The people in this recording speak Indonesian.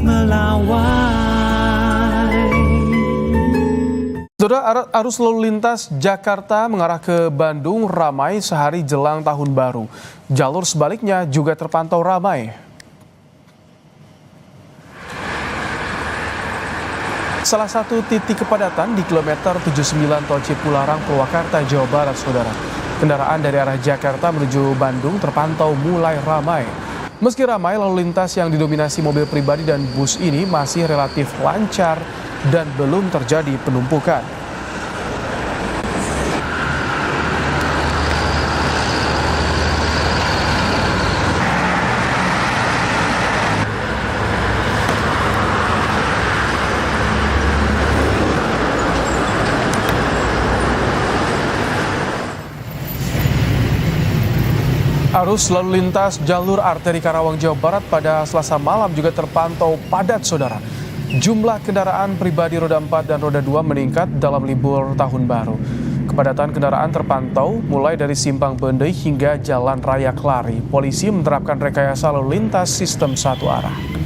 melawai. Saudara, arus lalu lintas Jakarta mengarah ke Bandung ramai sehari jelang Tahun Baru. Jalur sebaliknya juga terpantau ramai. Salah satu titik kepadatan di kilometer 79 Tol Cipularang, Purwakarta, Jawa Barat, saudara. Kendaraan dari arah Jakarta menuju Bandung terpantau mulai ramai. Meski ramai, lalu lintas yang didominasi mobil pribadi dan bus ini masih relatif lancar dan belum terjadi penumpukan. Arus lalu lintas jalur arteri Karawang, Jawa Barat pada Selasa malam juga terpantau padat, saudara. Jumlah kendaraan pribadi roda 4 dan roda 2 meningkat dalam libur Tahun Baru. Kepadatan kendaraan terpantau mulai dari Simpang Bendei hingga Jalan Raya Kelari. Polisi menerapkan rekayasa lalu lintas sistem satu arah.